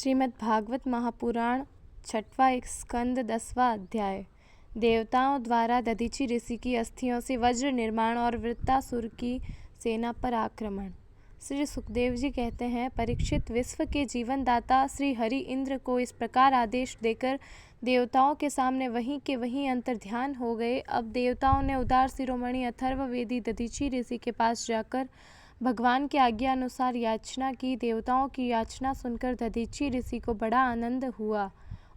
श्रीमद् भागवत महापुराण छठवां स्कंद 10वां अध्याय। देवताओं द्वारा दधीचि ऋषि की अस्थियों से वज्र निर्माण और वृत्तासुर की सेना पर आक्रमण। श्री सुखदेव जी कहते हैं, परीक्षित, विश्व के जीवन दाता श्री हरि इंद्र को इस प्रकार आदेश देकर देवताओं के सामने वहीं के वहीं अंतर्ध्यान हो गए। अब देवताओं ने उदार शिरोमणि अथर्ववेदी दधीचि ऋषि के पास जाकर भगवान की आज्ञा अनुसार याचना की। देवताओं की याचना सुनकर दधीचि ऋषि को बड़ा आनंद हुआ।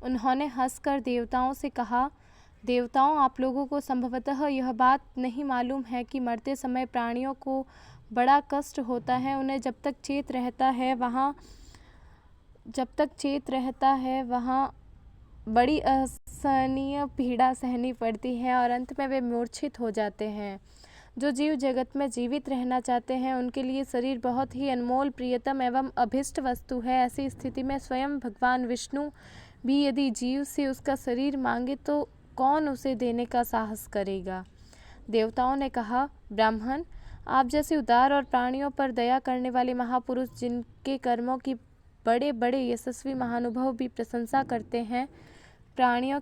उन्होंने हंसकर देवताओं से कहा, देवताओं, आप लोगों को संभवतः यह बात नहीं मालूम है कि मरते समय प्राणियों को बड़ा कष्ट होता है। उन्हें जब तक चेत रहता है वहाँ बड़ी असहनीय पीड़ा सहनी पड़ती है और अंत में वे मूर्छित हो जाते हैं। जो जीव जगत में जीवित रहना चाहते हैं उनके लिए शरीर बहुत ही अनमोल, प्रियतम एवं अभिष्ट वस्तु है। ऐसी स्थिति में स्वयं भगवान विष्णु भी यदि जीव से उसका शरीर मांगे तो कौन उसे देने का साहस करेगा। देवताओं ने कहा, ब्राह्मण, आप जैसे उदार और प्राणियों पर दया करने वाले महापुरुष, जिनके कर्मों की बड़े बड़े यशस्वी महानुभव भी प्रशंसा करते हैं, प्राणियों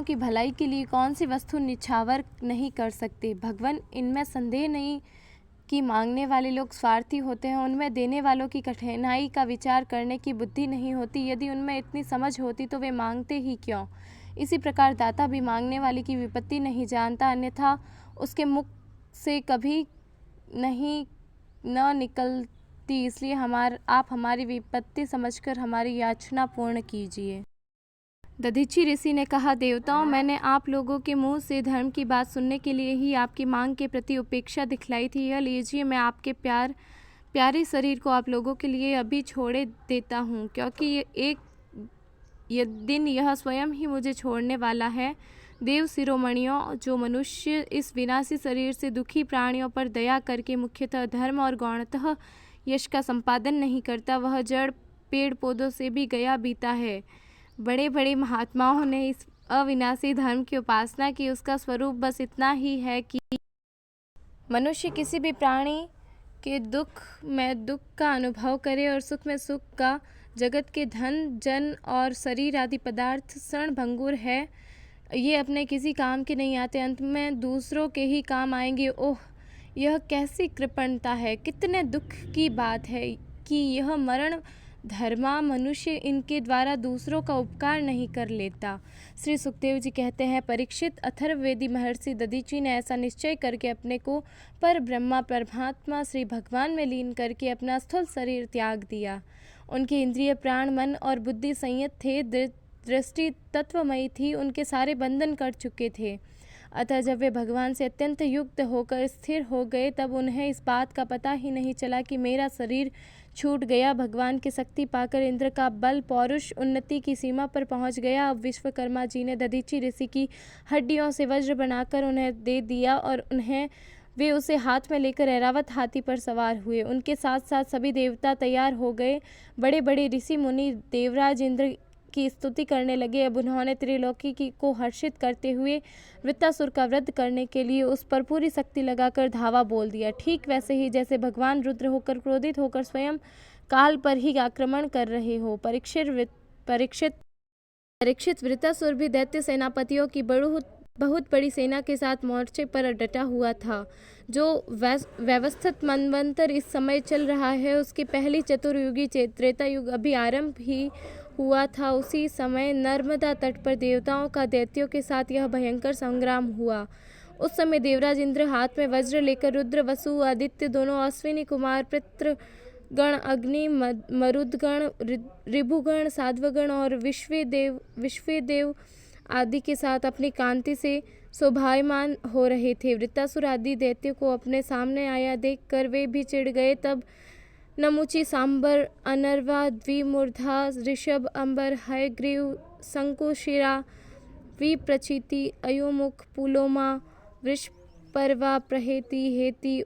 की भलाई के लिए कौन सी वस्तु निछावर नहीं कर सकते। भगवान, इनमें संदेह नहीं कि मांगने वाले लोग स्वार्थी होते हैं। उनमें देने वालों की कठिनाई का विचार करने की बुद्धि नहीं होती। यदि उनमें इतनी समझ होती तो वे मांगते ही क्यों। इसी प्रकार दाता भी मांगने वाले की विपत्ति नहीं जानता, अन्यथा उसके मुख से कभी न निकलती। इसलिए आप हमारी विपत्ति समझकर हमारी याचना पूर्ण कीजिए। दधीचि ऋषि ने कहा, देवताओं, मैंने आप लोगों के मुंह से धर्म की बात सुनने के लिए ही आपकी मांग के प्रति उपेक्षा दिखलाई थी। यह लीजिए, मैं आपके प्यारे शरीर को आप लोगों के लिए अभी छोड़े देता हूँ, क्योंकि ये दिन यह स्वयं ही मुझे छोड़ने वाला है। देव शिरोमणियों, जो मनुष्य इस विनाशी शरीर से दुखी प्राणियों पर दया करके मुख्यतः धर्म और गौणतः यश का संपादन नहीं करता, वह जड़ पेड़ पौधों से भी गया बीता है। बड़े बड़े महात्माओं ने इस अविनाशी धर्म की उपासना की। उसका स्वरूप बस इतना ही है कि मनुष्य किसी भी प्राणी के दुख में दुख का अनुभव करे और सुख में सुख का। जगत के धन, जन और शरीर आदि पदार्थ क्षणभंगुर है। ये अपने किसी काम के नहीं आते, अंत में दूसरों के ही काम आएंगे। ओह, यह कैसी कृपणता है! कितने दुख की बात है कि यह मरण धर्मा मनुष्य इनके द्वारा दूसरों का उपकार नहीं कर लेता। श्री सुखदेव जी कहते हैं, परीक्षित, अथर्ववेदी महर्षि दधीचि ने ऐसा निश्चय करके अपने को पर ब्रह्मा परमात्मा श्री भगवान में लीन करके अपना स्थूल शरीर त्याग दिया। उनके इंद्रिय, प्राण, मन और बुद्धि संयत थे, दृष्टि तत्वमयी थी, उनके सारे बंधन कट चुके थे। अतः जब वे भगवान से अत्यंत युक्त होकर स्थिर हो गए, तब उन्हें इस बात का पता ही नहीं चला कि मेरा शरीर छूट गया। भगवान की शक्ति पाकर इंद्र का बल पौरुष उन्नति की सीमा पर पहुंच गया। अब विश्वकर्मा जी ने दधीचि ऋषि की हड्डियों से वज्र बनाकर उन्हें दे दिया और वे उसे हाथ में लेकर ऐरावत हाथी पर सवार हुए। उनके साथ साथ सभी देवता तैयार हो गए। बड़े बड़े ऋषि मुनि देवराज इंद्र की स्तुति करने लगे। अब उन्होंने त्रिलोकी को हर्षित करते हुए वृत्तासुर का वध करने के लिए उस पर पूरी शक्ति लगाकर धावा बोल दिया। ठीक वैसे ही जैसे भगवान रुद्र होकर क्रोधित होकर स्वयं काल पर ही आक्रमण कर रहे हो। परीक्षित, वृत्तासुर भी दैत्य सेनापतियों की बहुत बड़ी सेना के साथ मोर्चे पर डटा हुआ था। जो व्यवस्थित मनवंतर इस समय चल रहा है, उसकी पहली चतुर्युगी त्रेता युग अभी आरंभ ही हुआ था। उसी समय नर्मदा तट पर देवताओं का दैत्यों के साथ यह भयंकर संग्राम हुआ। उस समय देवराज इंद्र हाथ में वज्र लेकर रुद्र, वसु, आदित्य, दोनों अश्विनी कुमार, पितृगण, अग्नि, मरुदगण, ऋभुगण, साध्वगण और विश्वेदेव आदि के साथ अपनी कांति से शोभायमान हो रहे थे। वृत्तासुर आदि दैत्यों को अपने सामने आया देखकर वे भी चिढ़ गए। तब नमुचि, सांबर, अनर्वा, द्विमूर्धा, ऋषभ, अंबर, हयग्रीव, शंकुशिरा, विप्रचिति, अयोमुख, पुलोमा, वृषपर्वा, प्रहेति, हेति,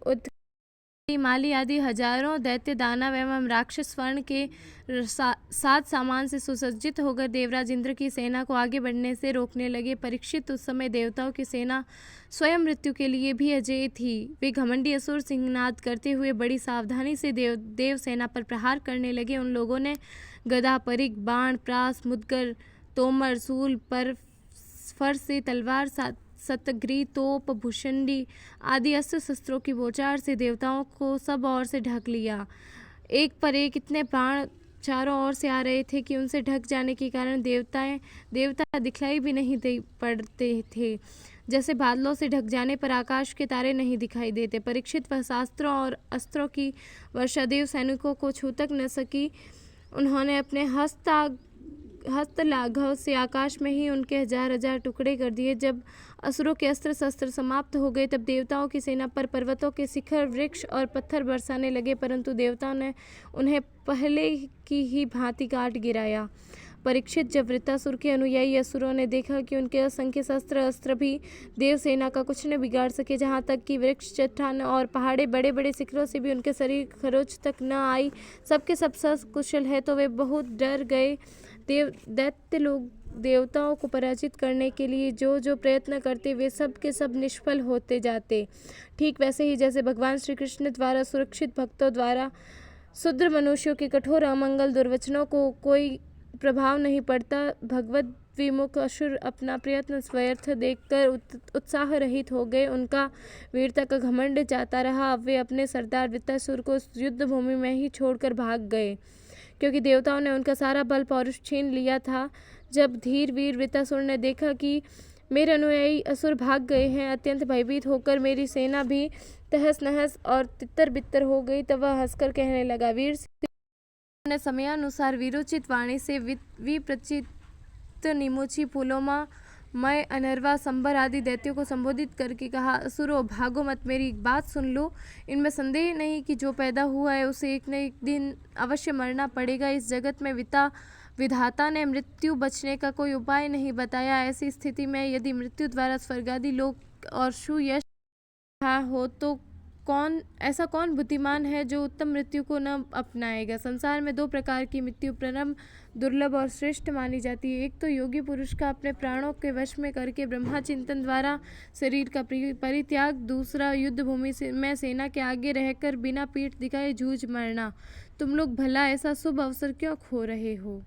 माली आदि हजारों दैत्य दानव एवं राक्षस स्वर्ण के सात सामान से सुसज्जित होकर देवराज इंद्र की सेना को आगे बढ़ने से रोकने लगे। परीक्षित, उस समय देवताओं की सेना स्वयं मृत्यु के लिए भी अजेय थी। वे घमंडी असुर सिंहनाद करते हुए बड़ी सावधानी से देव सेना पर प्रहार करने लगे। उन लोगों ने गदा, परिघ, बाण, प्रास, मुदगर, तोमर, सूल, पर फरसे, तलवार, सतग्री, तोप, भुषंडी आदि अस्त्र शस्त्रों की बौछार से देवताओं को सब ओर से ढक लिया। एक पर एक इतने बाण चारों ओर से आ रहे थे कि उनसे ढक जाने के कारण देवता दिखलाई भी नहीं दे पड़ते थे। जैसे बादलों से ढक जाने पर आकाश के तारे नहीं दिखाई देते। परीक्षित वह शास्त्रों और अस्त्रों की वर्षा देव सैनिकों को छू तक न सकी। उन्होंने अपने हस्तलाघव से आकाश में ही उनके हजार हजार टुकड़े कर दिए। जब असुरों के अस्त्र शस्त्र समाप्त हो गए तब देवताओं की सेना पर पर्वतों के शिखर, वृक्ष और पत्थर बरसाने लगे, परंतु देवताओं ने उन्हें पहले की ही भांति काट गिराया। परीक्षित, जब वृत्तासुर के अनुयायी असुरों ने देखा कि उनके असंख्य शस्त्र अस्त्र भी देव सेना का कुछ न बिगाड़ सके, जहाँ तक कि वृक्ष, चट्टान और पहाड़े बड़े बड़े शिखरों से भी उनके शरीर खरोच तक न आई, सबके सब सकुशल है, तो वे बहुत डर गए। दैत्य लोग देवताओं को पराजित करने के लिए जो प्रयत्न करते वे सब के सब निष्फल होते जाते। ठीक वैसे ही जैसे भगवान श्री कृष्ण द्वारा सुरक्षित भक्तों द्वारा शूद्र मनुष्यों के कठोर अमंगल दुर्वचनों को कोई प्रभाव नहीं पड़ता, भगवत विमुख असुर अपना प्रयत्न व्यर्थ देखकर उत्साह रहित हो गए। उनका वीरता का घमंड जाता रहा। अब वे अपने सरदार वृत्तासुर को युद्ध भूमि में ही छोड़कर भाग गए, क्योंकि देवताओं ने उनका सारा बल पौरुष छीन लिया था। जब धीर वीर वृत्तासुर ने देखा कि मेरे अनुयायी असुर भाग गए हैं, अत्यंत भयभीत होकर मेरी सेना भी तहस नहस और तितर बितर हो गई, तब वह हंसकर कहने लगा। वीर ने समयानुसार वीरोचित वाणी से विप्रचित निमुची, पुलोमा, मैं, अनर्वा, संबर आदि दैत्यों को संबोधित करके कहा, असुरों भागो मत, मेरी एक बात सुन लो। इनमें संदेह नहीं कि जो पैदा हुआ है उसे एक न एक दिन अवश्य मरना पड़ेगा। इस जगत में विधाता ने मृत्यु बचने का कोई उपाय नहीं बताया। ऐसी स्थिति में यदि मृत्यु द्वारा स्वर्गादि लोक और सुयश हो तो ऐसा कौन बुद्धिमान है जो उत्तम मृत्यु को न अपनाएगा। संसार में दो प्रकार की मृत्यु परम दुर्लभ और श्रेष्ठ मानी जाती है। एक तो योगी पुरुष का अपने प्राणों के वश में करके ब्रह्मा चिंतन द्वारा शरीर का परित्याग, दूसरा युद्ध भूमि में सेना के आगे रहकर बिना पीठ दिखाए जूझ मरना। तुम लोग भला ऐसा शुभ अवसर क्यों खो रहे हो।